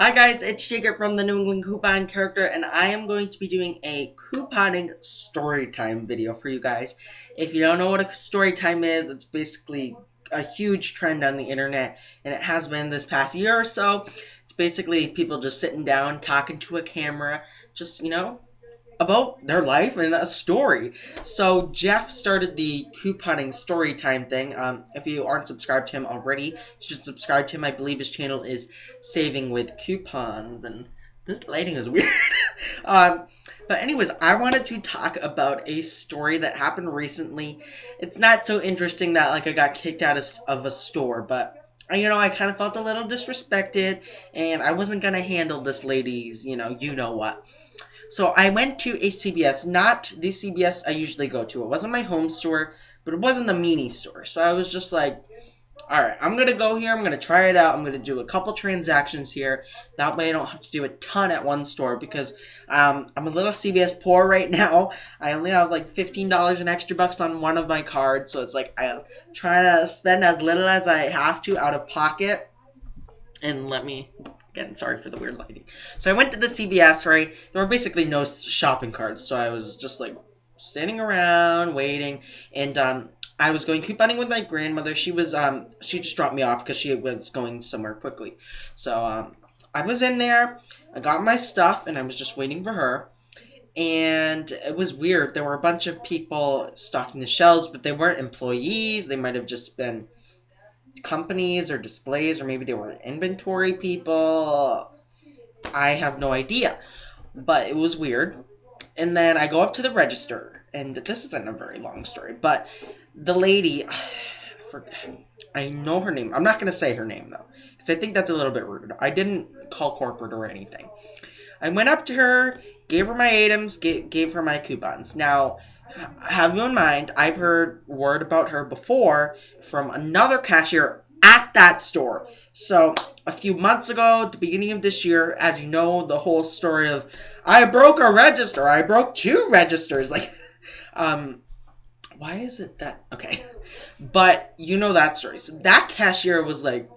Hi guys, it's Jacob from the New England Coupon Character, and I am going to be doing a couponing story time video for you guys. If you don't know what a story time is, it's basically a huge trend on the internet, and it has been this past year or so. It's basically people just sitting down, talking to a camera, just, about their life and a story. So Jeff started the couponing story time thing. If you aren't subscribed to him already, you should subscribe to him. I believe his channel is Saving with Coupons, and this lighting is weird. um, but anyways, I wanted to talk about a story that happened recently. It's not so interesting that I got kicked out of a store, but I kind of felt a little disrespected, and I wasn't gonna handle this lady's, you know what. So I went to a CVS, not the CVS I usually go to. It wasn't my home store, but it wasn't the meanie store. So I was just like, all right, I'm going to go here. I'm going to try it out. I'm going to do a couple transactions here. That way I don't have to do a ton at one store because I'm a little CVS poor right now. I only have like $15 and extra bucks on one of my cards. So it's like I'm trying to spend as little as I have to out of pocket. And let me again, sorry for the weird lighting. So I went to the CVS, right? There were basically no shopping carts, so I was just like standing around waiting, and I was going couponing with my grandmother. She just dropped me off because she was going somewhere quickly. So I was in there, I got my stuff, and I was just waiting for her. And it was weird. There were a bunch of people stocking the shelves, but they weren't employees. They might have just been companies or displays, or maybe they were inventory people. I have no idea, but it was weird. And then I go up to the register, and this isn't a very long story, but the lady, I know her name. I'm not going to say her name though, because I think that's a little bit rude. I didn't call corporate or anything. I went up to her, gave her my items, gave her my coupons. Now, have you in mind, I've heard word about her before from another cashier at that store. So, a few months ago, at the beginning of this year, as you know, the whole story of I broke a register, I broke two registers. Why is it that? Okay. But you know that story. So, that cashier was like,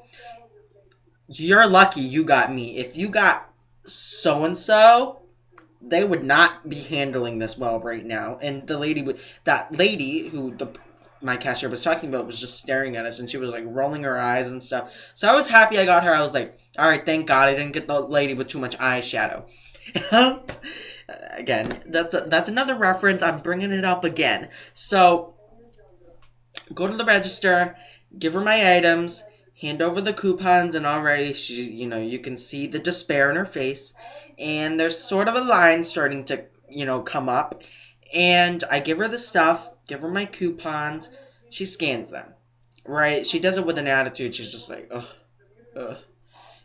you're lucky you got me. If you got so and so, they would not be handling this well right now. And that lady who my cashier was talking about was just staring at us, and she was like rolling her eyes and stuff. So I was happy I got her. I was like, all right, thank God I didn't get the lady with too much eyeshadow. Again, that's another reference. I'm bringing it up again. So go to the register, give her my items, hand over the coupons, and already you can see the despair in her face, and there's sort of a line starting to, come up, and I give her the stuff, give her my coupons, she scans them, right? She does it with an attitude. She's just like, ugh, ugh.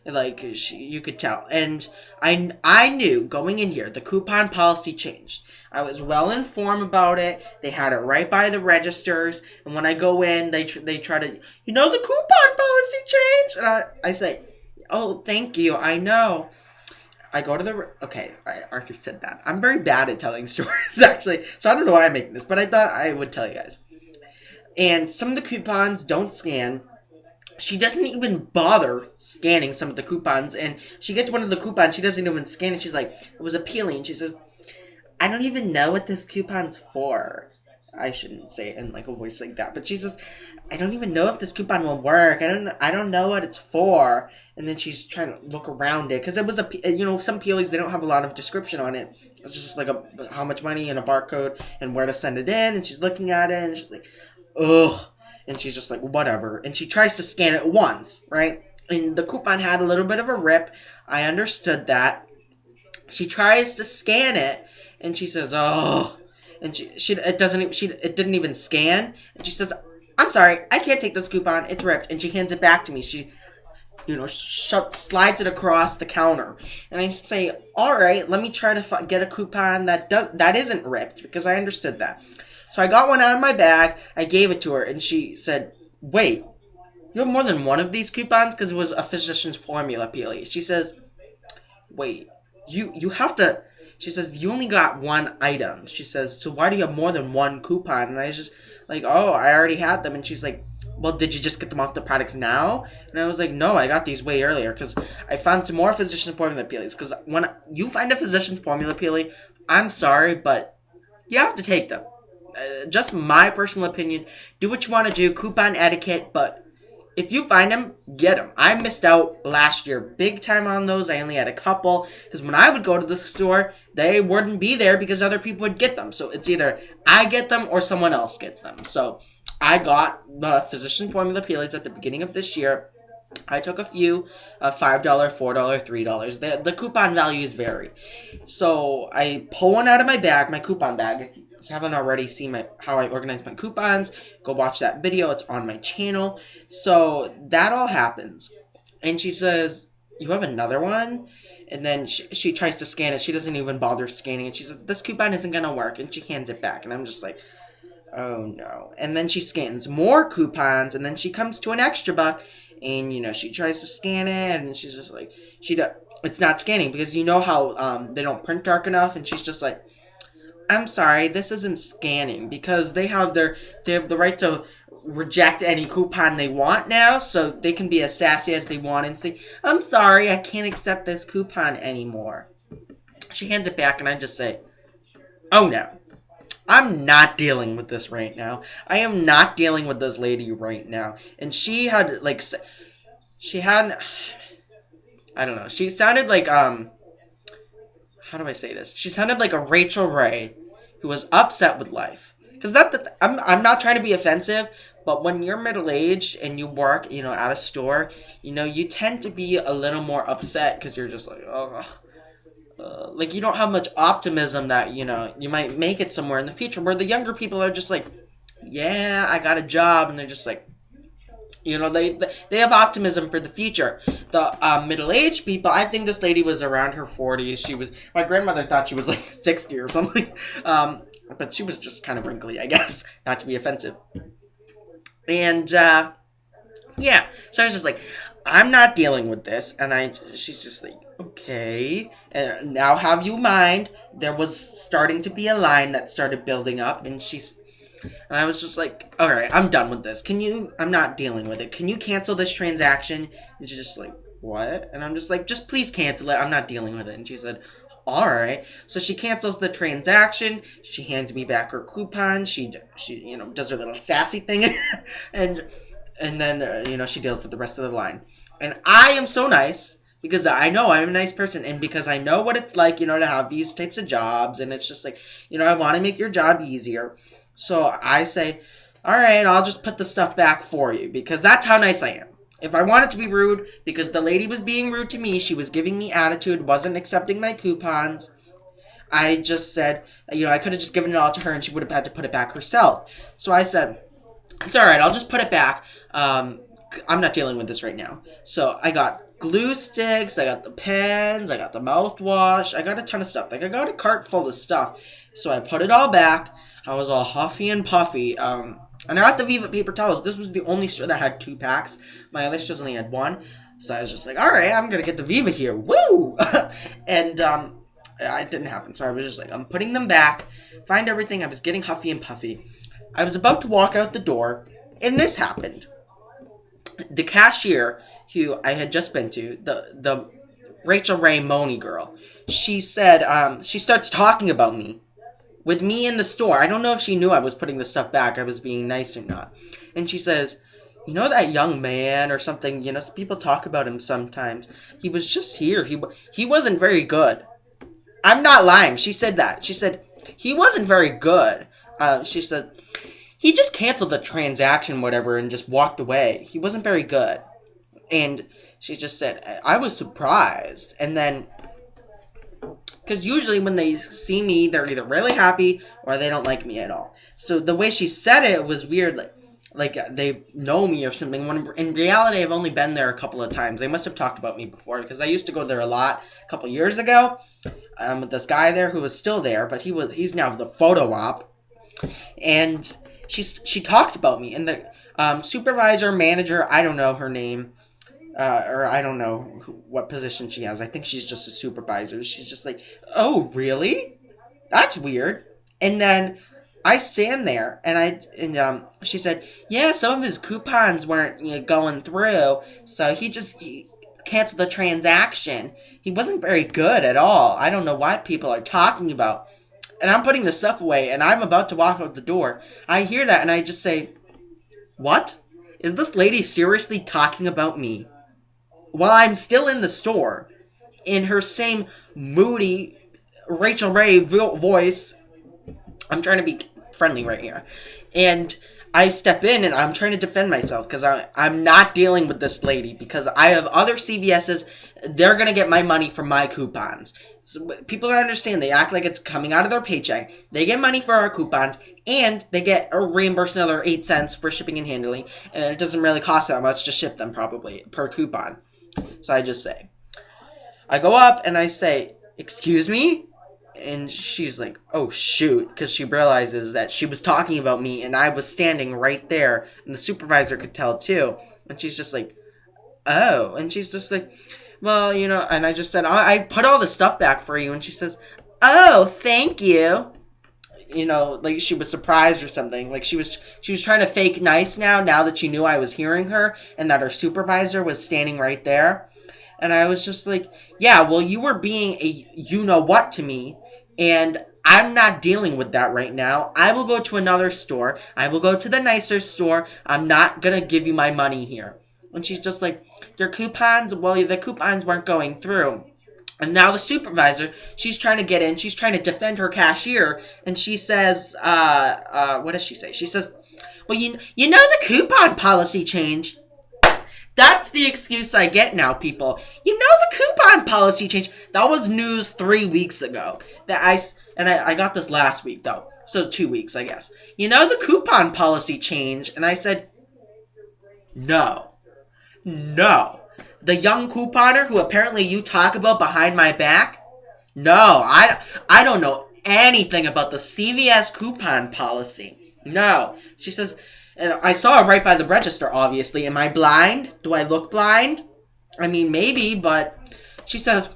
Like you could tell, and I knew going in here the coupon policy changed. I was well informed about it. They had it right by the registers, and when I go in, they try to, the coupon policy changed, and I say, oh, thank you, I know. I go to okay, I already said that. I'm very bad at telling stories, actually, so I don't know why I'm making this, but I thought I would tell you guys. And some of the coupons don't scan. She doesn't even bother scanning some of the coupons, and she gets one of the coupons, she doesn't even scan it. She's like, it was appealing. She says, I don't even know what this coupon's for. I shouldn't say it in like a voice like that, but she says, I don't even know if this coupon will work. I don't know what it's for. And then she's trying to look around it, because it was some peelies, they don't have a lot of description on it. It's just like how much money and a barcode and where to send it in, and she's looking at it, and she's like, ugh. And she's just like, whatever. And she tries to scan it once, right? And the coupon had a little bit of a rip. I understood that. She tries to scan it, and she says, oh. And it didn't even scan. And she says, I'm sorry, I can't take this coupon. It's ripped. And she hands it back to me. She, slides it across the counter. And I say, all right, let me try to get a coupon that isn't ripped, because I understood that. So I got one out of my bag, I gave it to her, and she said, wait, you have more than one of these coupons? Because it was a physician's formula, Peely. She says, wait, you have to, she says, you only got one item. She says, so why do you have more than one coupon? And I was just like, oh, I already had them. And she's like, well, did you just get them off the products now? And I was like, no, I got these way earlier because I found some more physician's formula peelies. Because when you find a physician's formula peelie, I'm sorry, but you have to take them. Just my personal opinion. Do what you want to do, coupon etiquette, but if you find them, get them. I missed out last year big time on those. I only had a couple because when I would go to the store, they wouldn't be there because other people would get them. So it's either I get them or someone else gets them. So I got the physician formula peelies at the beginning of this year. I took a few, $5, $4, $3. The coupon values vary. So I pull one out of my bag, my coupon bag. If you haven't already seen how I organize my coupons, go watch that video. It's on my channel. So that all happens. And she says, you have another one? And then she tries to scan it. She doesn't even bother scanning it. She says, this coupon isn't going to work. And she hands it back. And I'm just like, oh no. And then she scans more coupons. And then she comes to an extra buck. And, she tries to scan it. And she's just like, it's not scanning. Because you know how they don't print dark enough. And she's just like, I'm sorry, this isn't scanning because they have the right to reject any coupon they want now, so they can be as sassy as they want and say, I'm sorry, I can't accept this coupon anymore. She hands it back and I just say, oh no. I'm not dealing with this right now. I am not dealing with this lady right now. And she had, I don't know. She sounded like, how do I say this? She sounded like a Rachel Ray who was upset with life. Because I'm not trying to be offensive, but when you're middle-aged and you work, at a store, you tend to be a little more upset because you're just like, oh, like you don't have much optimism that, you might make it somewhere in the future, where the younger people are just like, yeah, I got a job, and they're just like, they have optimism for the future. The middle-aged people, I think this lady was around her 40s. My grandmother thought she was like 60 or something. But she was just kind of wrinkly, I guess, not to be offensive. And, yeah. So I was just like, I'm not dealing with this. And she's just like, okay. And now have you mind, there was starting to be a line that started building up, and I was just like, all right, I'm done with this. I'm not dealing with it. Can you cancel this transaction? And she's just like, what? And I'm just like, just please cancel it. I'm not dealing with it. And she said, all right. So she cancels the transaction. She hands me back her coupon. She does her little sassy thing. and then, she deals with the rest of the line. And I am so nice because I know I'm a nice person, and because I know what it's like, to have these types of jobs, and it's just like, I want to make your job easier. So I say, all right, I'll just put the stuff back for you because that's how nice I am. If I wanted to be rude, because the lady was being rude to me, she was giving me attitude, wasn't accepting my coupons, I just said, I could have just given it all to her and she would have had to put it back herself. So I said, it's all right, I'll just put it back. I'm not dealing with this right now. So I got glue sticks, I got the pens, I got the mouthwash, I got a ton of stuff. Like, I got a cart full of stuff. So I put it all back. I was all huffy and puffy. And I got the Viva paper towels. This was the only store that had 2 packs. My other stores only had 1. So I was just like, all right, I'm going to get the Viva here. Woo! And it didn't happen. So I was just like, I'm putting them back. Find everything. I was getting huffy and puffy. I was about to walk out the door, and this happened. The cashier, who I had just been to, the Rachel Ray Money girl, she said, she starts talking about me. With me in the store. I don't know if she knew I was putting the stuff back. I was being nice or not. And she says, that young man or something, people talk about him sometimes. He was just here. He wasn't very good. I'm not lying. She said that. She said, he wasn't very good. She said, he just canceled the transaction, whatever, and just walked away. He wasn't very good. And she just said, I was surprised. And then, because usually when they see me, they're either really happy or they don't like me at all. So the way she said it was weird, like they know me or something. When in reality, I've only been there a couple of times. They must have talked about me before because I used to go there a lot a couple years ago. With this guy there who was still there, but he's now the photo op. And she talked about me. And the supervisor, manager, I don't know her name. Or I don't know what position she has. I think she's just a supervisor. She's just like, oh, really? That's weird. And then I stand there, and she said, yeah, some of his coupons weren't going through, so he canceled the transaction. He wasn't very good at all. I don't know what people are talking about. And I'm putting the stuff away, and I'm about to walk out the door. I hear that, and I just say, what? Is this lady seriously talking about me? While I'm still in the store, in her same moody Rachel Ray voice. I'm trying to be friendly right here. And I step in and I'm trying to defend myself because I'm not dealing with this lady because I have other CVS's. They're going to get my money from my coupons. So people don't understand. They act like it's coming out of their paycheck. They get money for our coupons and they get reimbursed another 8 cents for shipping and handling. And it doesn't really cost that much to ship them probably per coupon. So I just say, I go up and I say, excuse me? And she's like, oh shoot, because she realizes that she was talking about me and I was standing right there and the supervisor could tell too. And she's just like, oh. And she's just like, well, and I just said, I put all the stuff back for you. And she says, oh, thank you. Like she was surprised or something. Like she was trying to fake nice now that she knew I was hearing her and that her supervisor was standing right there. And I was just like, yeah, well, you were being a you-know-what to me, and I'm not dealing with that right now. I will go to another store. I will go to the nicer store. I'm not going to give you my money here. And she's just like, your coupons? Well, the coupons weren't going through. And now the supervisor, she's trying to get in. She's trying to defend her cashier. And she says, what does she say? She says, well, you know the coupon policy changed. That's the excuse I get now, people. You know the coupon policy change. That was news 3 weeks ago. I got this last week, though. So 2 weeks, I guess. You know the coupon policy change. And I said, no. No. The young couponer who apparently you talk about behind my back? No, I don't know anything about the CVS coupon policy. No. She says... And I saw her right by the register, obviously. Am I blind? Do I look blind? I mean, maybe, but she says,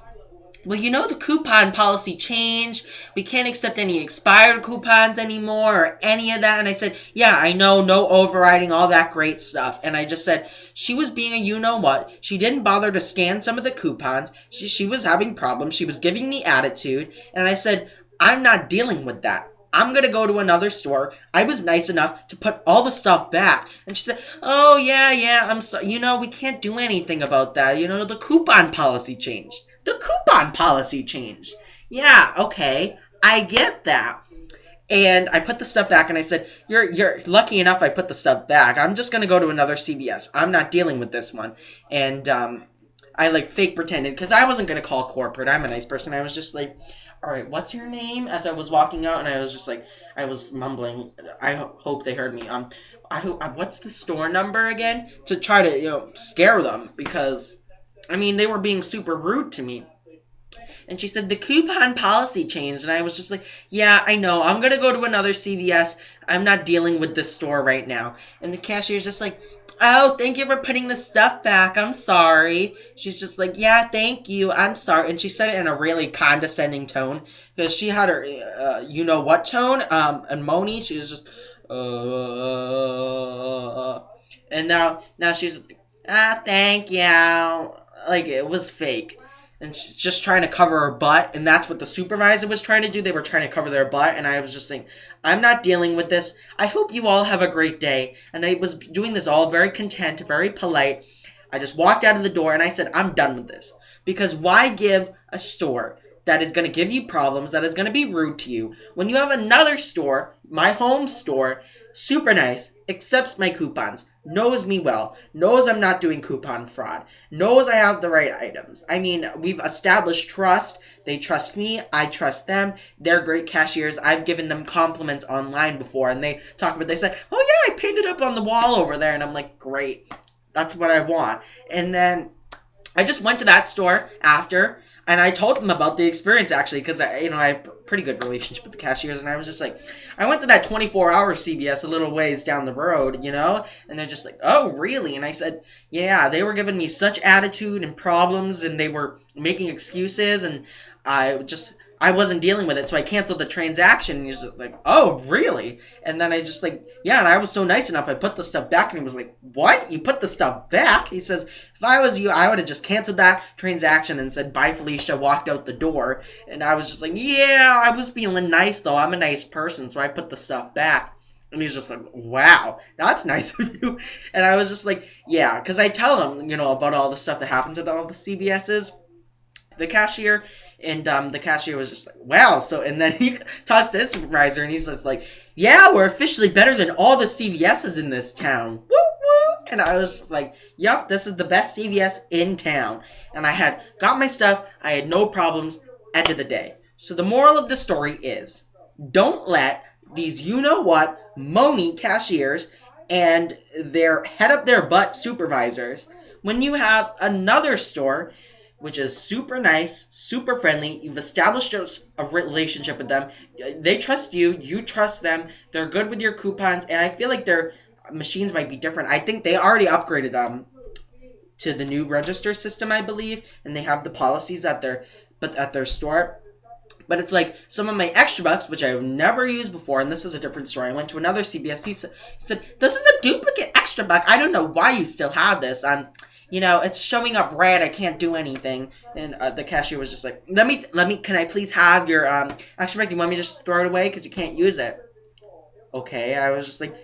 well, you know the coupon policy changed. We can't accept any expired coupons anymore or any of that. And I said, yeah, I know, no overriding, all that great stuff. And I just said, she was being a you-know-what. She didn't bother to scan some of the coupons. She was having problems. She was giving me attitude. And I said, I'm not dealing with that. I'm going to go to another store. I was nice enough to put all the stuff back. And she said, oh, yeah, I'm sorry. We can't do anything about that. The coupon policy changed. The coupon policy changed. Yeah, okay. I get that. And I put the stuff back and I said, you're lucky enough I put the stuff back. I'm just going to go to another CVS. I'm not dealing with this one. And I fake pretended because I wasn't going to call corporate. I'm a nice person. I was just like... all right, what's your name? As I was walking out, and I was just like, I was mumbling. I hope they heard me. What's the store number again? To try to, scare them because, they were being super rude to me. And she said, the coupon policy changed. And I was just like, yeah, I know. I'm going to go to another CVS. I'm not dealing with this store right now. And the cashier's just like, oh, thank you for putting the stuff back. I'm sorry. She's just like, yeah, thank you. I'm sorry. And she said it in a really condescending tone because she had her, you-know-what tone. And Moni, she was just, and now she's just like, thank you. Like, it was fake. And she's just trying to cover her butt. And that's what the supervisor was trying to do. They were trying to cover their butt. And I was just saying, I'm not dealing with this. I hope you all have a great day. And I was doing this all very content, very polite. I just walked out of the door and I said, I'm done with this. Because why give a store that is going to give you problems, that is going to be rude to you, when you have another store, my home store, super nice, accepts my coupons, knows me well, knows I'm not doing coupon fraud, knows I have the right items. We've established trust. They trust me. I trust them. They're great cashiers. I've given them compliments online before, and they said, oh yeah, I painted up on the wall over there, and I'm like, great. That's what I want. And then I just went to that store after, and I told them about the experience, actually, because I have a pretty good relationship with the cashiers, and I was just like, I went to that 24-hour CVS a little ways down the road, and they're just like, oh, really? And I said, yeah, they were giving me such attitude and problems, and they were making excuses, and I I wasn't dealing with it, so I canceled the transaction. And he's just like, oh, really? And then I just like, yeah, and I was so nice enough, I put the stuff back, and he was like, what? You put the stuff back? He says, if I was you, I would have just canceled that transaction and said, bye, Felicia, walked out the door. And I was just like, yeah, I was feeling nice, though. I'm a nice person, so I put the stuff back. And he's just like, wow, that's nice of you. And I was just like, yeah, because I tell him, about all the stuff that happens at all the CVS's, the cashier, and the cashier was just like, wow. So, and then he talks to his supervisor, and he's just like, yeah, we're officially better than all the CVS's in this town. Woo woo. And I was just like, yep, this is the best CVS in town. And I had got my stuff. I had no problems. End of the day. So the moral of the story is, don't let these you-know-what moany cashiers and their head-up-their-butt supervisors, when you have another store which is super nice, super friendly. You've established a relationship with them. They trust you. You trust them. They're good with your coupons. And I feel like their machines might be different. I think they already upgraded them to the new register system, I believe. And they have the policies at their store. But it's like some of my extra bucks, which I've never used before, and this is a different story. I went to another CVS. He said, this is a duplicate extra buck. I don't know why you still have this. It's showing up red. I can't do anything. And the cashier was just like, let me, can I please have your extra buck? Do you want me to just throw it away because you can't use it? Okay, I was just like,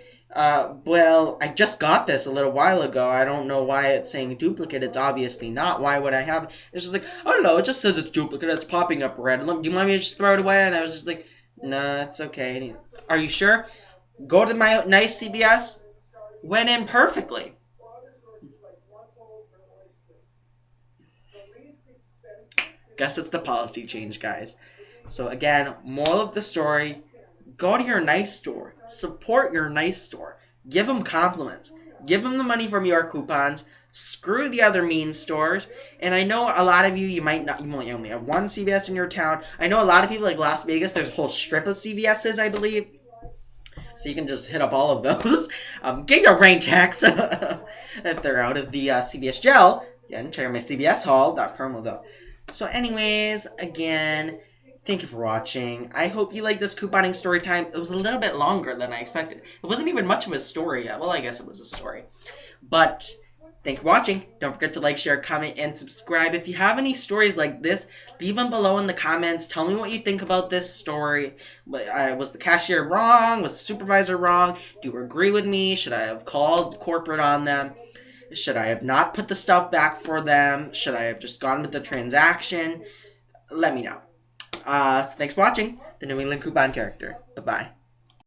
well, I just got this a little while ago. I don't know why it's saying duplicate. It's obviously not. Why would I have it? It's just like, I don't know. It just says it's duplicate. It's popping up red. Do you want me to just throw it away? And I was just like, nah, it's okay. Are you sure? Go to my nice CVS. Went in perfectly. Guess it's the policy change, guys. So again, moral of the story, go to your nice store. Support your nice store. Give them compliments. Give them the money from your coupons. Screw the other mean stores. And I know a lot of you might only have one CVS in your town. I know a lot of people like Las Vegas, there's a whole strip of CVS's, I believe. So you can just hit up all of those. Get your rain checks if they're out of the CVS gel. Again, check out my CVS haul. That promo though. So anyways, again, thank you for watching. I hope you like this couponing story time. It was a little bit longer than I expected. It wasn't even much of a story yet. Well, I guess it was a story. But thank you for watching. Don't forget to like, share, comment, and subscribe. If you have any stories like this, leave them below in the comments. Tell me what you think about this story. Was the cashier wrong? Was the supervisor wrong? Do you agree with me? Should I have called corporate on them? Should I have not put the stuff back for them? Should I have just gone with the transaction? Let me know. So thanks for watching. The New England Coupon Character. Bye-bye.